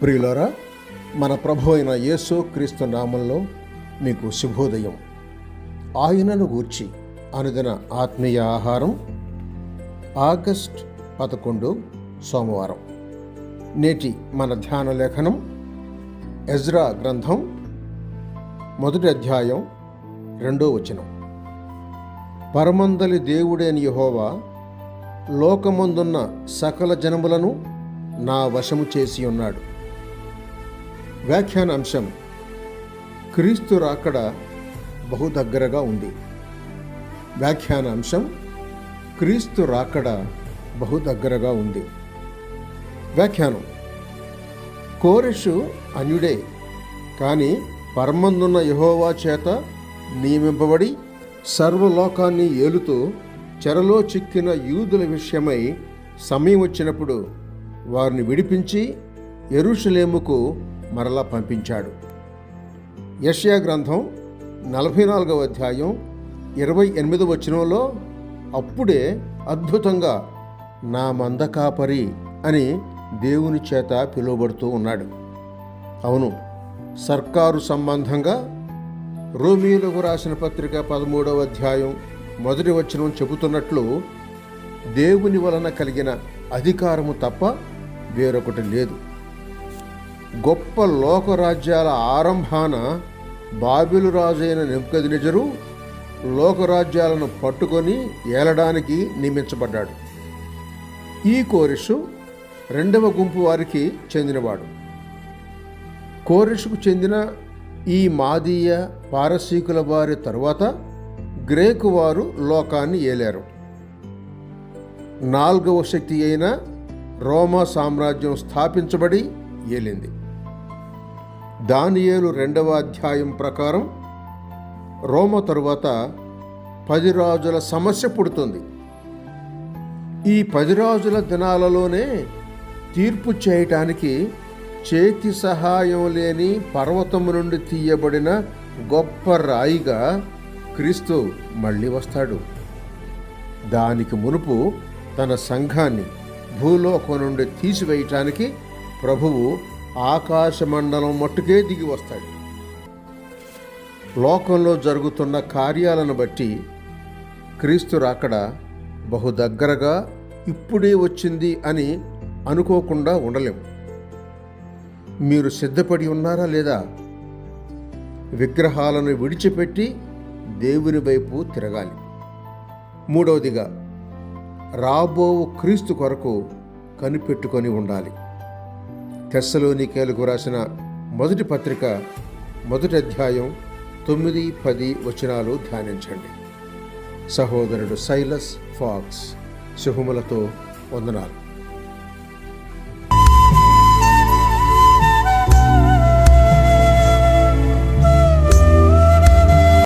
ప్రియులారా, మన ప్రభు అయిన యేసు క్రీస్తు నామంలో మీకు శుభోదయం. ఆయనను గూర్చి అనుదిన ఆత్మీయ ఆహారం, ఆగస్ట్ 11 సోమవారం. నేటి మన ధ్యాన లేఖనం ఎజ్రా గ్రంథం 1 అధ్యాయం 2వ వచనం. పరమందలి దేవుడైన యెహోవా లోకమందున్న సకల జనములను నా వశము చేసి ఉన్నాడు. వ్యాఖ్యానాంశం: క్రీస్తు రాకడ బహు దగ్గరగా ఉంది. వ్యాఖ్యానాంశం: క్రీస్తు రాకడ బహు దగ్గరగా ఉంది. వ్యాఖ్యానం: కోరెషు అన్యుడే, కానీ పరమందున్న యెహోవా చేత నియమింపబడి సర్వలోకాన్ని ఏలుతూ చెరలో చిక్కిన యూదుల విషయమై సమయం వచ్చినప్పుడు వారిని విడిపించి యెరూషలేముకు మరలా పంపించాడు. యెషయా గ్రంథం 44వ అధ్యాయం 28వ వచనంలో అప్పుడే అద్భుతంగా నా మందకాపరి అని దేవుని చేత పిలువబడుతూ ఉన్నాడు. అవును, సర్కారు సంబంధంగా రోమీయులకు రాసిన పత్రిక 13వ అధ్యాయం 1వ వచనం చెబుతున్నట్లు దేవుని వలన కలిగిన అధికారము తప్ప వేరొకటి లేదు. గొప్ప లోకరాజ్యాల ఆరంభాన బాబిలు రాజైన నెబుకద్నెజరు లోకరాజ్యాలను పట్టుకొని ఏలడానికి నియమించబడ్డాడు. ఈ కోరెషు 2వ గుంపు వారికి చెందినవాడు. కోరెషుకు చెందిన ఈ మాదీయ పారసీకుల వారి తరువాత గ్రేకు వారు లోకాన్ని ఏలారు. 4వ శక్తి అయిన రోమా సామ్రాజ్యం స్థాపించబడి ఏలింది. దానియేలు 2వ అధ్యాయం ప్రకారం రోమా తరువాత 10 రాజుల సమస్య పుడుతుంది. ఈ 10 రాజుల దినాలలోనే తీర్పు చేయటానికి చేతి సహాయం లేని పర్వతము నుండి తీయబడిన గొప్ప రాయిగా క్రీస్తు మళ్ళీ వస్తాడు. దానికి మునుపు తన సంఘాన్ని భూలోకం నుండి తీసివేయటానికి ప్రభువు ఆకాశమండలం మట్టుకే దిగి వస్తాడు. లోకంలో జరుగుతున్న కార్యాలను బట్టి క్రీస్తు రాకడ బహు దగ్గరగా ఇప్పుడే వచ్చింది అని అనుకోకుండా ఉండలేం. మీరు సిద్ధపడి ఉన్నారా లేదా? విగ్రహాలను విడిచిపెట్టి దేవుని వైపు తిరగాలి. 3వదిగా, రాబోవు క్రీస్తు కొరకు కనిపెట్టుకొని ఉండాలి. తెస్సలోనికేయులకు రాసిన 1వ పత్రిక 1వ అధ్యాయం 9-10 వచనాలు ధ్యానించండి. సహోదరుడు సైలస్ ఫాక్స్. శుభములతో వందనాలు.